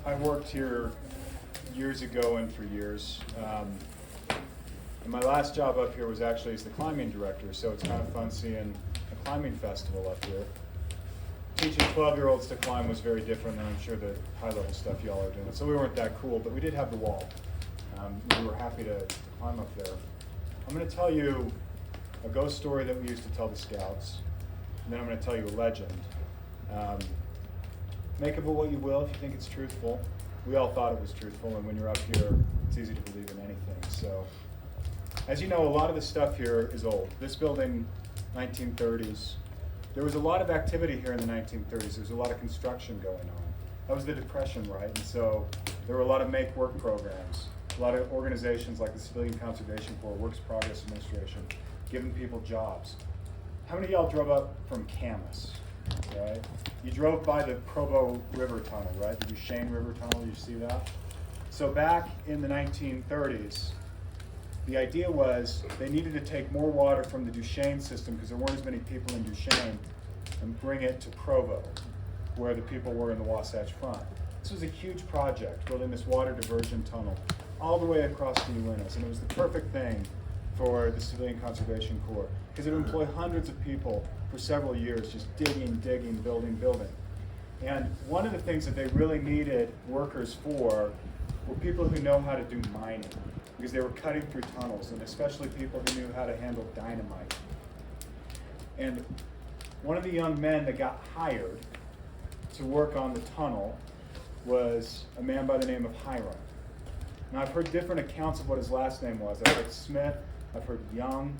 I worked here years ago and for years. And my last job up here was actually as the climbing director, so it's kind of fun seeing a climbing festival up here. Teaching 12-year-olds to climb was very different than I'm sure the high-level stuff y'all are doing. So we weren't that cool, but we did have the wall. We were happy to climb up there. I'm going to tell you a ghost story that we used to tell the scouts, and then I'm going to tell you a legend. Make of it what you will if you think it's truthful. We all thought it was truthful, and when you're up here, it's easy to believe in anything. So, as you know, a lot of the stuff here is old. This building, 1930s. There was a lot of activity here in the 1930s. There was a lot of construction going on. That was the Depression, right? And so there were a lot of make-work programs, a lot of organizations like the Civilian Conservation Corps, Works Progress Administration, giving people jobs. How many of y'all drove up from Camas, right? You drove by the Provo River Tunnel, right? The Duchesne River Tunnel, you see that? So back in the 1930s, the idea was they needed to take more water from the Duchesne system because there weren't as many people in Duchesne and bring it to Provo, where the people were in the Wasatch Front. This was a huge project, building this water diversion tunnel all the way across the Uintas, and it was the perfect thing for the Civilian Conservation Corps because it would employ hundreds of people for several years, just digging, building. And one of the things that they really needed workers for were people who know how to do mining, because they were cutting through tunnels, and especially people who knew how to handle dynamite. And one of the young men that got hired to work on the tunnel was a man by the name of Hyrum. Now, I've heard different accounts of what his last name was. I've heard Smith, I've heard Young,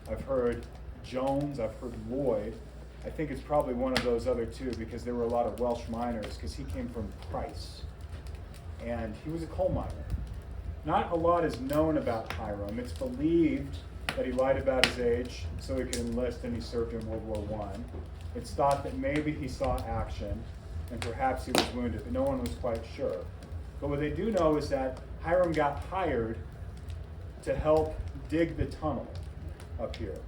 I've heard Jones, I've heard Lloyd. I think it's probably one of those other two because there were a lot of Welsh miners because he came from Price. And he was a coal miner. Not a lot is known about Hyrum. It's believed that he lied about his age so he could enlist, and he served in World War I. It's thought that maybe he saw action and perhaps he was wounded, but no one was quite sure. But what they do know is that Hyrum got hired to help dig the tunnel up here.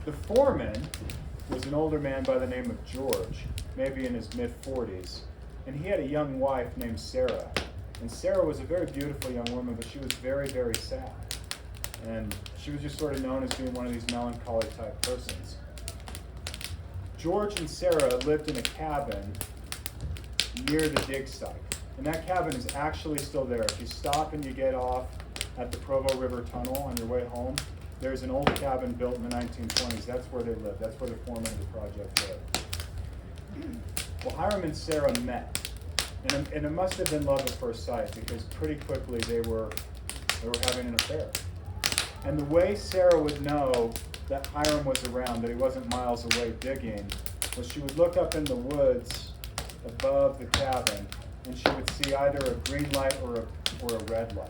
The foreman was an older man by the name of George, maybe in his mid-40s, and he had a young wife named Sarah. And Sarah was a very beautiful young woman, but she was very, very sad. And she was just sort of known as being one of these melancholy type persons. George and Sarah lived in a cabin near the dig site. And that cabin is actually still there. If you stop and you get off at the Provo River Tunnel on your way home, there's an old cabin built in the 1920s. That's where they lived. That's where the foreman of the project lived. Well, Hyrum and Sarah met. And it must have been love at first sight because pretty quickly they were having an affair. And the way Sarah would know that Hyrum was around, that he wasn't miles away digging, was she would look up in the woods above the cabin and she would see either a green light or a red light.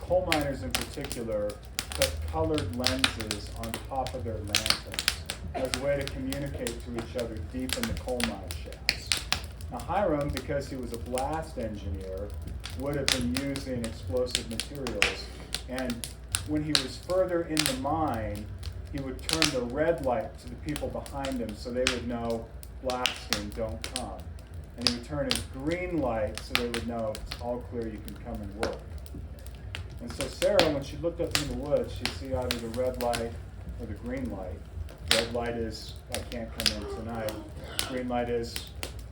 Coal miners in particular, put colored lenses on top of their lanterns as a way to communicate to each other deep in the coal mine shafts. Now Hyrum, because he was a blast engineer, would have been using explosive materials, and when he was further in the mine, he would turn the red light to the people behind him so they would know blasting, don't come. And he would turn his green light so they would know it's all clear, you can come and work. And so Sarah, when she looked up in the woods, she'd see either the red light or the green light. Red light is, I can't come in tonight. Green light is,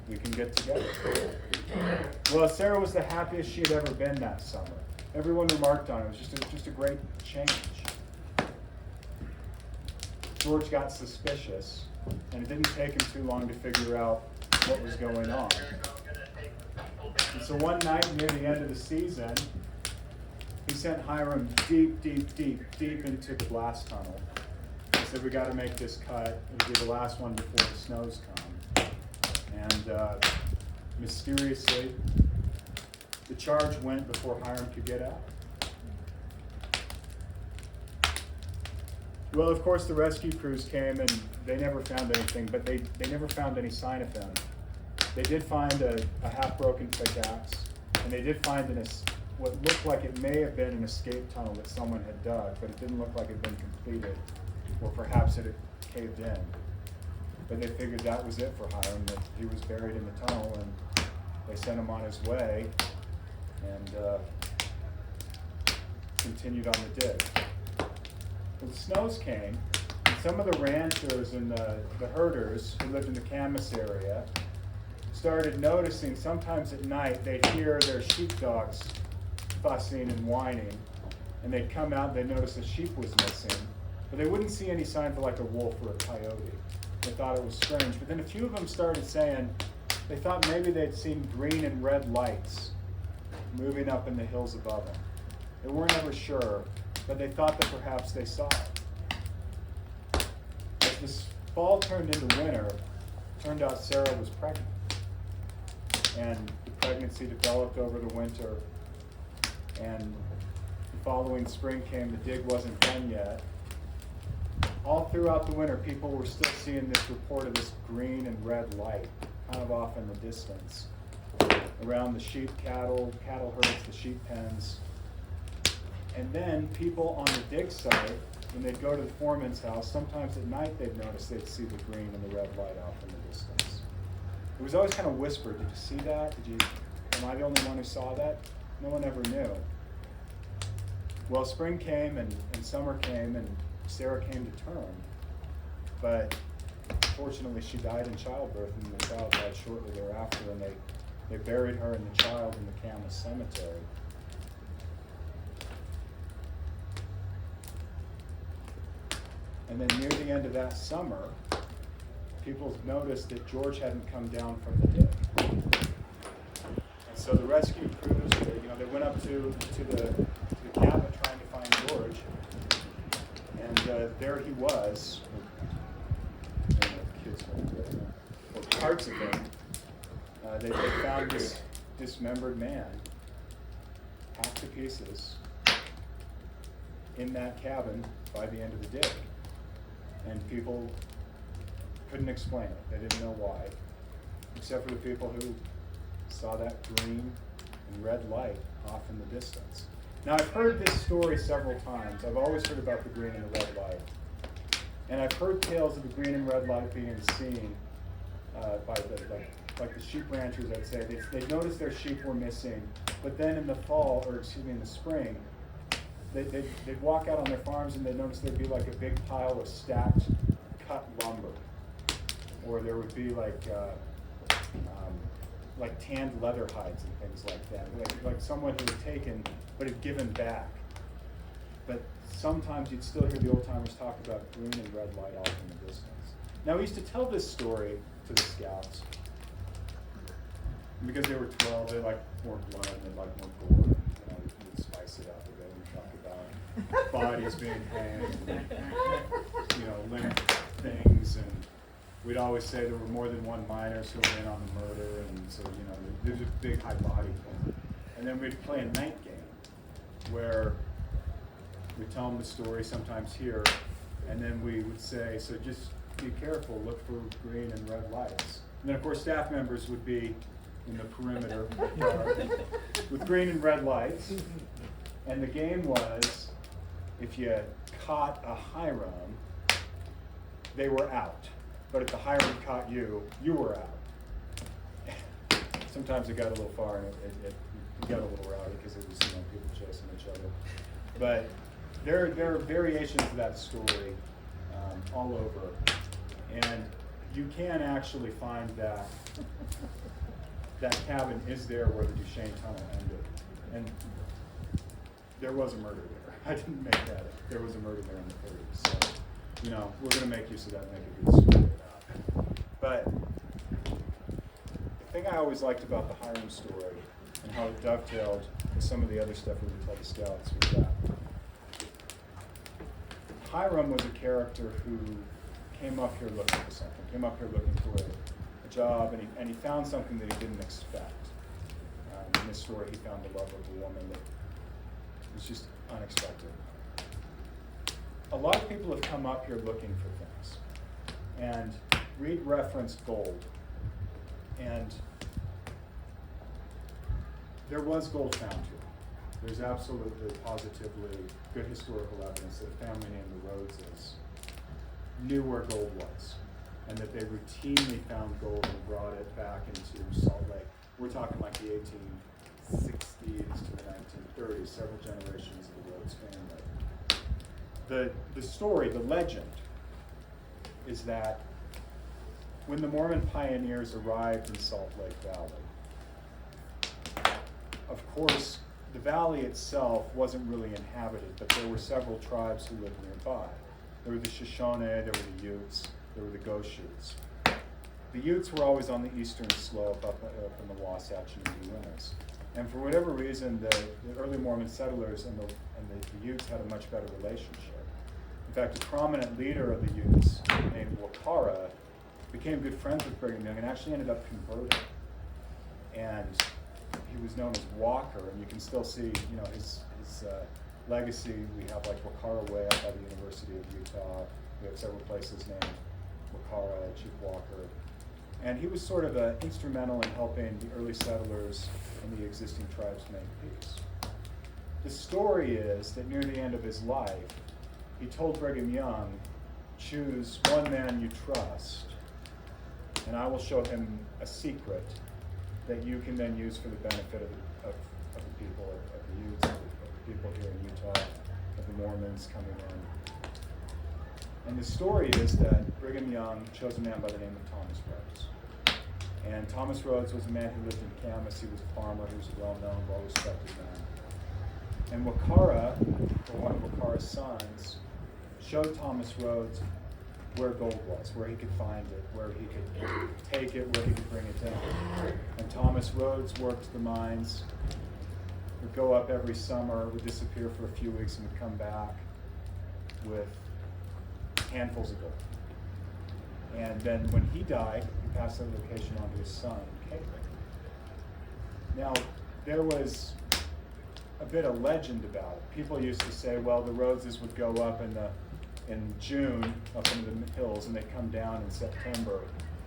we can get together. Well, Sarah was the happiest she had ever been that summer. Everyone remarked on it. It was just a great change. George got suspicious, and it didn't take him too long to figure out what was going on. And so one night near the end of the season, he sent Hyrum deep into the blast tunnel. He said, we got to make this cut. It'll be the last one before the snows come. And mysteriously, the charge went before Hyrum could get out. Well, of course, the rescue crews came and they never found anything, but they never found any sign of him. They did find a half-broken pickaxe, and they did find what looked like it may have been an escape tunnel that someone had dug, but it didn't look like it had been completed, or perhaps it had caved in. But they figured that was it for Hyrum, that he was buried in the tunnel, and they sent him on his way and continued on the dig. Well, the snows came, and some of the ranchers and the herders who lived in the Camas area started noticing sometimes at night they'd hear their sheepdogs fussing and whining, and they'd come out and they'd notice a sheep was missing, but they wouldn't see any sign for like a wolf or a coyote. They thought it was strange, but then a few of them started saying they thought maybe they'd seen green and red lights moving up in the hills above them. They weren't ever sure, but they thought that perhaps they saw it. As this fall turned into winter, it turned out Sarah was pregnant. And the pregnancy developed over the winter, and the following spring came, the dig wasn't done yet. All throughout the winter, people were still seeing this report of this green and red light kind of off in the distance around the sheep, cattle herds, the sheep pens. And then people on the dig site, when they'd go to the foreman's house, sometimes at night they'd notice they'd see the green and the red light off in the distance. It was always kind of whispered, did you see that? Am I the only one who saw that? No one ever knew. Well, spring came and summer came, and Sarah came to term, but fortunately she died in childbirth, and the child died shortly thereafter, and they buried her and the child in the Camas cemetery. And then near the end of that summer, people noticed that George hadn't come down from the dig. And so the rescue crews, they went up to the cabin trying to find George. And there he was, or parts of him. They found this dismembered man, hacked to pieces, in that cabin by the end of the dig. And people couldn't explain it. They didn't know why, except for the people who saw that green and red light off in the distance. Now, I've heard this story several times. I've always heard about the green and the red light. And I've heard tales of the green and red light being seen by the sheep ranchers, I'd say. They'd noticed their sheep were missing, but then in the fall, in the spring, they'd walk out on their farms and they'd notice there'd be like a big pile of stacked cut lumber. Or there would be like tanned leather hides and things like that. Like someone who had taken but had given back. But sometimes you'd still hear the old timers talk about green and red light off in the distance. Now we used to tell this story to the scouts. And because they were 12, they liked more blood and they liked more gore. We'd spice it up a bit and talk about bodies being hanged and, limp things, and we'd always say there were more than one miners who were in on the murder, and so, there's a big high body thing. And then we'd play a night game where we'd tell them the story, sometimes here, and then we would say, so just be careful, look for green and red lights. And then, of course, staff members would be in the perimeter with green and red lights. And the game was, if you caught a Hyrum, they were out. But if the Hyrum caught you, you were out. Sometimes it got a little far and it got a little rowdy because it was people chasing each other. But there are variations of that story all over. And you can actually find that cabin is there where the Duchesne Tunnel ended. And there was a murder there. I didn't make that up. There was a murder there in the 30s. So, we're going to make use of that and make a good story about it. But the thing I always liked about the Hyrum story and how it dovetailed with some of the other stuff we would tell the scouts was that Hyrum was a character who came up here looking for something, came up here looking for a job, and he found something that he didn't expect. In this story, he found the love of a woman that was just unexpected. A lot of people have come up here looking for things, and Reed referenced gold, and there was gold found here. There's absolutely, positively good historical evidence that a family named the Rhoadeses knew where gold was. and that they routinely found gold and brought it back into Salt Lake. We're talking like the 1860s to the 1930s, several generations of the Rhoades family. The story, the legend, is that when the Mormon pioneers arrived in Salt Lake Valley, of course, the valley itself wasn't really inhabited, but there were several tribes who lived nearby. There were the Shoshone, there were the Utes, there were the Goshutes. The Utes were always on the eastern slope up in the Wasatch and the Uintas. And for whatever reason, the early Mormon settlers and the Utes had a much better relationship. In fact, a prominent leader of the Utes named Wakara became good friends with Brigham Young and actually ended up converting. And he was known as Walker, and you can still see, his legacy. We have like Wakara Way up by the University of Utah. We have several places named Wakara, Chief Walker. And he was sort of instrumental in helping the early settlers and the existing tribes make peace. The story is that near the end of his life, he told Brigham Young, choose one man you trust, and I will show him a secret that you can then use for the benefit of the people, of the Utes, of the people here in Utah, of the Mormons coming in. And the story is that Brigham Young chose a man by the name of Thomas Rhoades. And Thomas Rhoades was a man who lived in Camas. He was a farmer. He was a well-known, well-respected man. And Wakara, or one of Wakara's sons, showed Thomas Rhoades where gold was, where he could find it, where he could take it, where he could bring it down. And Thomas Rhoades worked the mines, would go up every summer, would disappear for a few weeks, and would come back with handfuls of gold. And then when he died, he passed that location on to his son, Caleb. Now, there was a bit of legend about it. People used to say, well, the Rhoadeses would go up in June up into the hills, and they'd come down in September,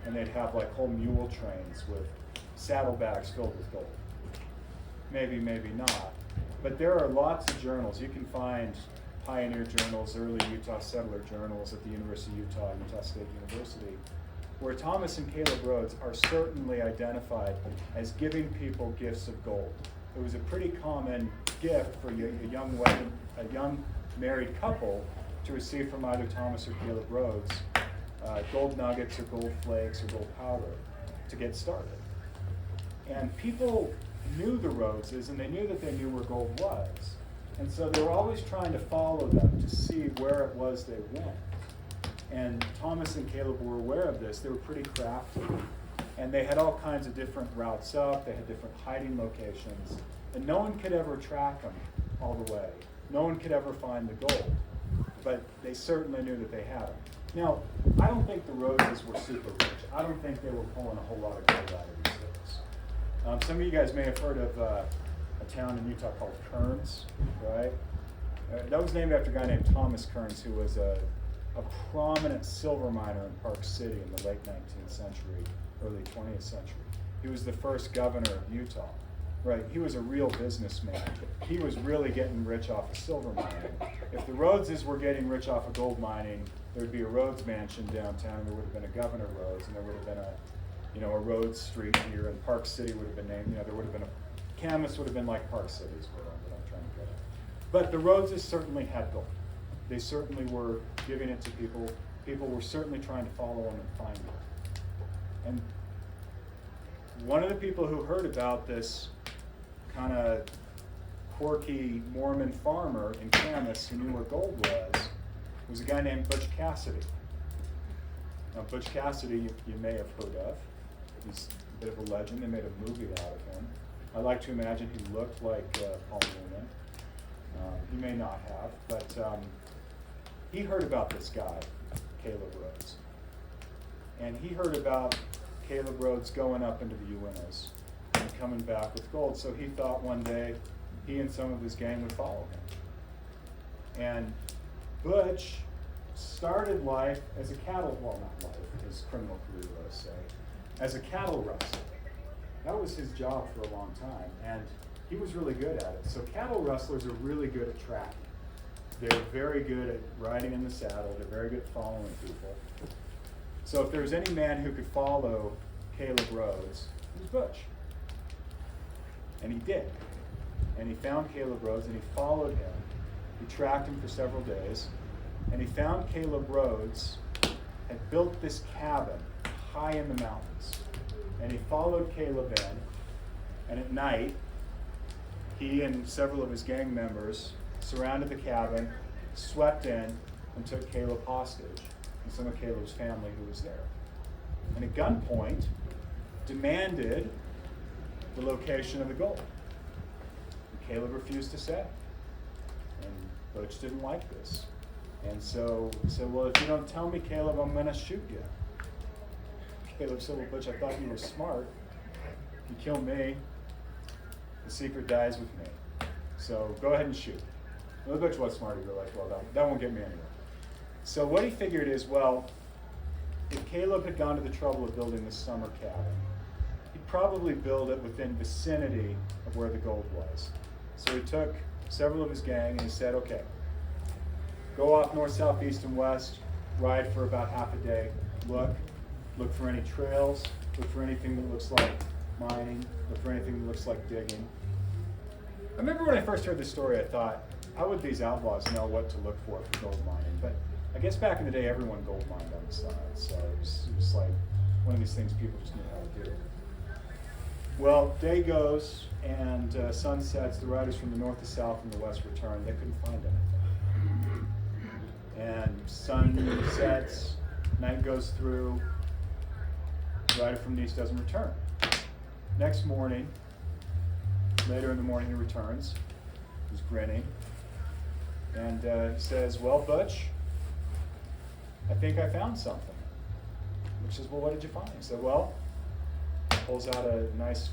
and they'd have like whole mule trains with saddlebags filled with gold. Maybe, maybe not. But there are lots of journals. You can find pioneer journals, early Utah settler journals at the University of Utah, Utah State University, where Thomas and Caleb Rhoades are certainly identified as giving people gifts of gold. It was a pretty common gift for a young married couple to receive from either Thomas or Caleb Rhoades, gold nuggets or gold flakes or gold powder to get started. And people knew the Rhoadeses, and they knew that they knew where gold was. And so they were always trying to follow them to see where it was they went. And Thomas and Caleb were aware of this. They were pretty crafty. And they had all kinds of different routes up. They had different hiding locations. And no one could ever track them all the way. No one could ever find the gold. But they certainly knew that they had them. Now, I don't think the Rhoadeses were super rich. I don't think they were pulling a whole lot of gold out of these hills. Some of you guys may have heard of a town in Utah called Kearns, right? That was named after a guy named Thomas Kearns, who was a prominent silver miner in Park City in the late 19th century, early 20th century. He was the first governor of Utah, right? He was a real businessman. He was really getting rich off of silver mining. If the Rhoadeses were getting rich off of gold mining, there would be a Rhoades mansion downtown, and there would have been a Governor Rhoades, and there would have been a Rhoades Street here, and Park City would have been named, there would have been Camas would have been like Park City is what I'm trying to get at. But the Rhoadeses certainly had gold. They certainly were giving it to people. People were certainly trying to follow them and find it. And one of the people who heard about this kind of quirky Mormon farmer in Camas who knew where gold was a guy named Butch Cassidy. Now, Butch Cassidy, you may have heard of. He's a bit of a legend. They made a movie out of him. I like to imagine he looked like Paul Newman. He may not have, but he heard about this guy, Caleb Rhoades. And he heard about Caleb Rhoades going up into the Uintas and coming back with gold. So he thought one day he and some of his gang would follow him. And Butch started life as a not life, his criminal career, let's say, as a cattle rustler. That was his job for a long time, and he was really good at it. So cattle rustlers are really good at tracking. They're very good at riding in the saddle. They're very good at following people. So if there was any man who could follow Caleb Rhoades, it was Butch. And he did. And he found Caleb Rhoades and he followed him. He tracked him for several days. And he found Caleb Rhoades had built this cabin high in the mountains. And he followed Caleb in. And at night, he and several of his gang members surrounded the cabin, swept in, and took Caleb hostage and some of Caleb's family who was there. And at gunpoint, demanded the location of the gold. And Caleb refused to say. And Butch didn't like this. And so he said, well, if you don't tell me, Caleb, I'm going to shoot you. Caleb said, well, Butch, I thought you were smart. You kill me, the secret dies with me. So go ahead and shoot. Well, Butch was smart. He realized, well, that won't get me anywhere. So what he figured is, well, if Caleb had gone to the trouble of building this summer cabin, he'd probably build it within vicinity of where the gold was. So he took several of his gang and he said, okay, go off north, south, east, and west, ride for about half a day, look for any trails, look for anything that looks like mining, look for anything that looks like digging. I remember when I first heard this story, I thought, how would these outlaws know what to look for gold mining? But I guess back in the day, everyone gold mined on the side, so it was like one of these things people just knew how to do. Well, day goes, and sun sets, the riders from the north, the south, and the west return. They couldn't find anything. And sun sets, night goes through, the rider from the east doesn't return. Next morning, later in the morning, he returns. He's grinning. And he says, well, Butch, I think I found something. Butch says, well, what did you find? He said, well, pulls out a nice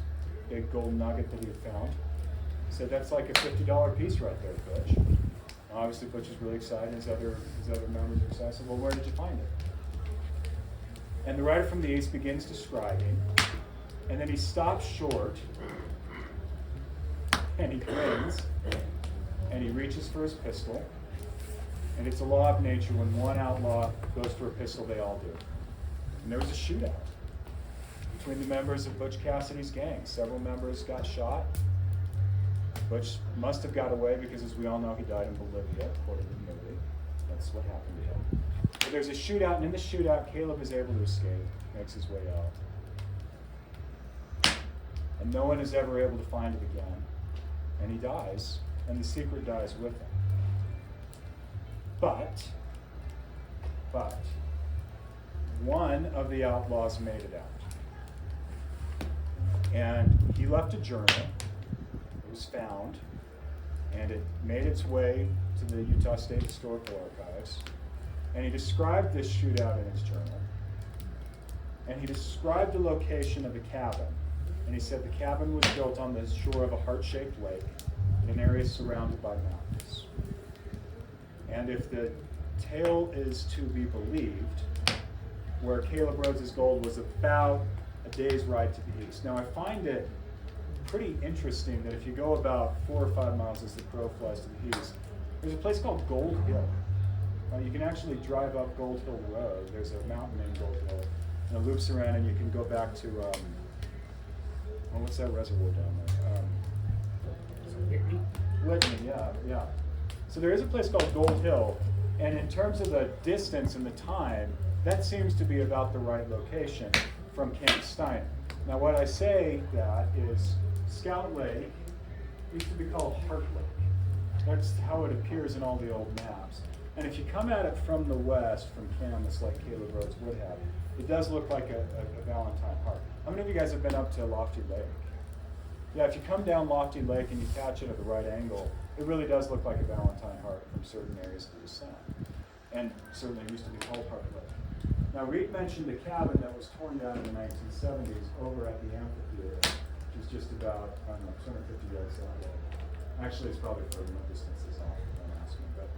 big gold nugget that he had found. He said, that's like a $50 piece right there, Butch. And obviously, Butch is really excited. His other members are excited. I said, well, where did you find it? And the rider from the east begins describing. And then he stops short. And he grins. And he reaches for his pistol. And it's a law of nature. When one outlaw goes for a pistol, they all do. And there was a shootout between the members of Butch Cassidy's gang. Several members got shot. Butch must have got away because, as we all know, he died in Bolivia, according to the movie. That's what happened to him. But there's a shootout, and in the shootout, Caleb is able to escape, makes his way out. And no one is ever able to find it again. And he dies, and the secret dies with him. But, one of the outlaws made it out. And he left a journal. It was found, and it made its way to the Utah State Historical Archives. And he described this shootout in his journal. And he described the location of the cabin. And he said the cabin was built on the shore of a heart-shaped lake in an area surrounded by mountains. And if the tale is to be believed, where Caleb Rhoades' gold was about a day's ride to the east. Now, I find it pretty interesting that if you go about 4 or 5 miles as the crow flies to the east, there's a place called Gold Hill. You can actually drive up Gold Hill Road. There's a mountain named Gold Hill, and it loops around, and you can go back to, what's that reservoir down there? Whitney, yeah. So there is a place called Gold Hill, and in terms of the distance and the time, that seems to be about the right location from Camp Steiner. Now, what I say that is Scout Lake used to be called Heart Lake. That's how it appears in all the old maps. And if you come at it from the west, from Kansas, like Caleb Rhoades would have, it does look like a Valentine heart. How many of you guys have been up to Lofty Lake? Yeah, if you come down Lofty Lake and you catch it at the right angle, it really does look like a Valentine heart from certain areas of the sun. And certainly it used to be called Heart Lake. Now, Reed mentioned the cabin that was torn down in the 1970s over at the amphitheater, which is just about, 250 yards that way. Actually, it's probably further distances off, don't ask me. But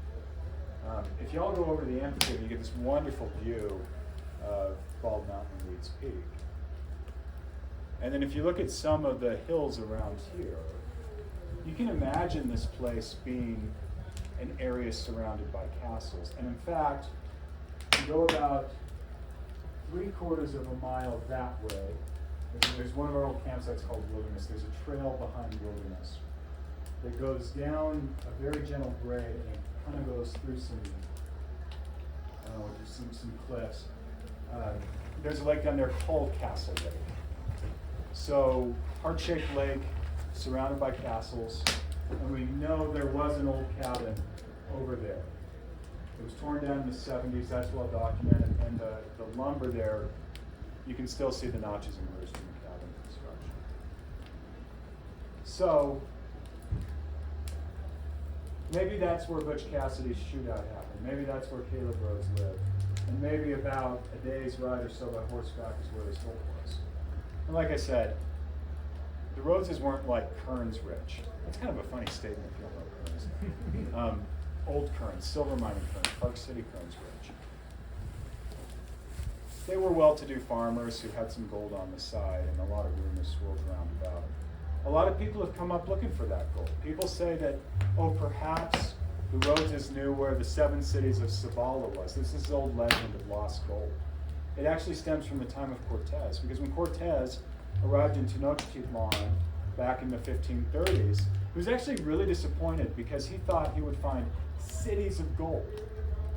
if you all go over to the amphitheater, you get this wonderful view of Bald Mountain and Reed's Peak. And then if you look at some of the hills around here, you can imagine this place being an area surrounded by castles. And in fact, you go about 3/4 of a mile that way, there's one of our old campsites called Wilderness. There's a trail behind Wilderness that goes down a very gentle grade, and it kind of goes through some cliffs. There's a lake down there called Castle Lake. So, heart-shaped lake, surrounded by castles, and we know there was an old cabin over there. It was torn down in the 70s, that's well documented, and the lumber there, you can still see the notches and grooves from the cabin construction. So, maybe that's where Butch Cassidy's shootout happened. Maybe that's where Caleb Rhoades lived. And maybe about a day's ride or so by horseback is where his gold was. And like I said, the Rhoadeses weren't like Kearns rich. That's kind of a funny statement if you don't know Kearns. Old Kearns, silver mining Kearns, Park City Kearns rich. They were well-to-do farmers who had some gold on the side, and a lot of rumors swirled around about them. A lot of people have come up looking for that gold. People say that, perhaps the Rhoadeses knew where the 7 cities of Cibola was. This is the old legend of lost gold. It actually stems from the time of Cortez, because when Cortez arrived in Tenochtitlan back in the 1530s, he was actually really disappointed because he thought he would find cities of gold.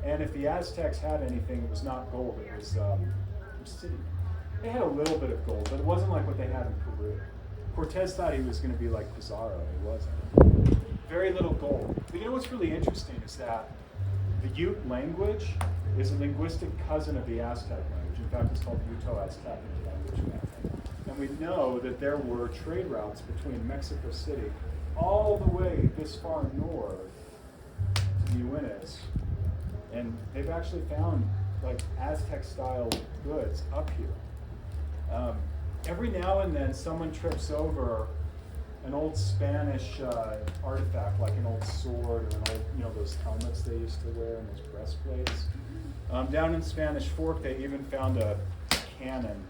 And if the Aztecs had anything, it was not gold, it was city. They had a little bit of gold, but it wasn't like what they had in Peru. Cortez thought he was going to be like Pizarro, and he wasn't. Very little gold. But you know what's really interesting is that the Ute language is a linguistic cousin of the Aztec language. In fact, it's called Uto-Aztec language family. And we know that there were trade routes between Mexico City all the way this far north to the Uintas. And they've actually found like Aztec-style goods up here. Every now and then, someone trips over an old Spanish artifact, like an old sword or an old, those helmets they used to wear and those breastplates. Down in Spanish Fork, they even found a cannon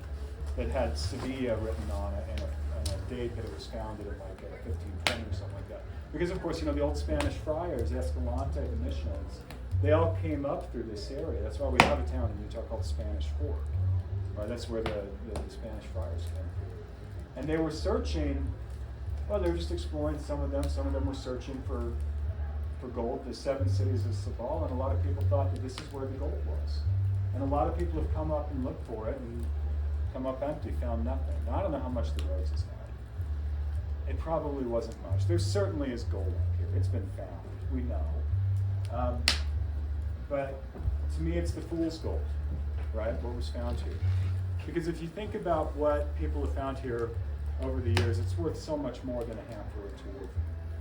that had Sevilla written on it and a date that it was founded in like 1520 or something like that. Because of course, the old Spanish friars, Escalante, the missions, they all came up through this area. That's why we have a town in Utah called Spanish Fork. Right, that's where the Spanish friars came through. And they were searching, they were just exploring some of them. Some of them were searching for gold, the 7 cities of Cibola, and a lot of people thought that this is where the gold was. And a lot of people have come up and looked for it and come up empty, found nothing. Now, I don't know how much the Rhoadeses had. It probably wasn't much. There certainly is gold up here. It's been found. We know. But to me, it's the fool's gold, right? What was found here. Because if you think about what people have found here over the years, it's worth so much more than a handful or two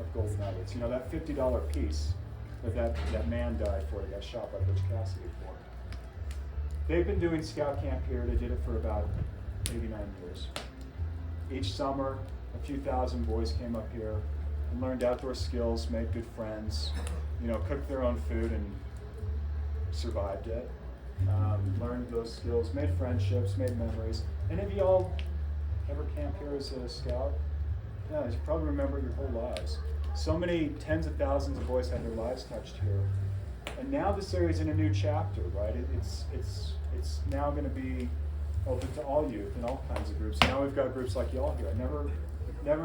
of gold nuggets. That $50 piece that man died for, that got shot by Butch Cassidy for. They've been doing scout camp here. They did it for about 89 years. Each summer, a few thousand boys came up here and learned outdoor skills, made good friends, cooked their own food and survived it. Learned those skills, made friendships, made memories. Any of y'all ever camp here as a scout? Yeah, you probably remember your whole lives. So many tens of thousands of boys had their lives touched here. And now this area is in a new chapter, right? It's now going to be open to all youth and all kinds of groups. Now we've got groups like y'all here. I never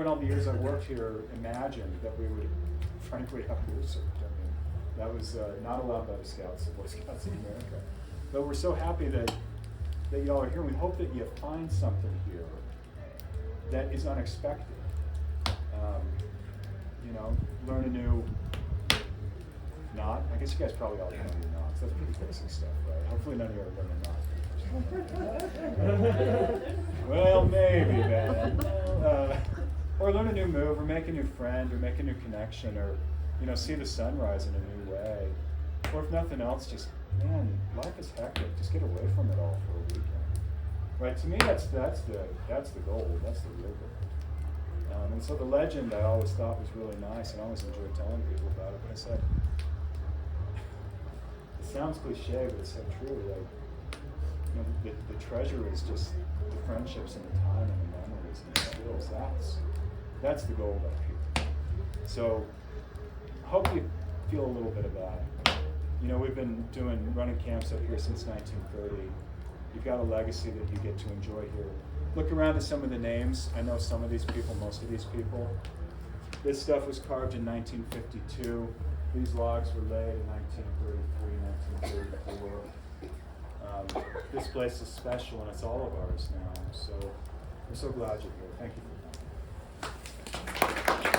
in all the years I worked here imagined that we would, frankly, have boot search. That was not allowed by the Scouts, the Boy Scouts in America. But we're so happy that y'all are here. We hope that you find something here that is unexpected. Learn a new knot. I guess you guys probably all know your knots. That's pretty basic stuff, right? Hopefully none of you ever learned a knot. Well, maybe, man. Or learn a new move, or make a new friend, or make a new connection, or see the sunrise in a new way. Or if nothing else, just, life is hectic. Just get away from it all for a weekend. Right? To me, that's the goal. That's the real goal. And so the legend I always thought was really nice, and I always enjoyed telling people about it. But I said, it sounds cliche, but it's so true. Like, the treasure is just the friendships and the time and the memories and the skills. That's the goal up here. So, hope you feel a little bit of that. We've been running camps up here since 1930. You've got a legacy that you get to enjoy here. Look around at some of the names. I know some of these people, most of these people. This stuff was carved in 1952. These logs were laid in 1933, 1934. This place is special, and it's all of ours now. So we're so glad you're here. Thank you for that.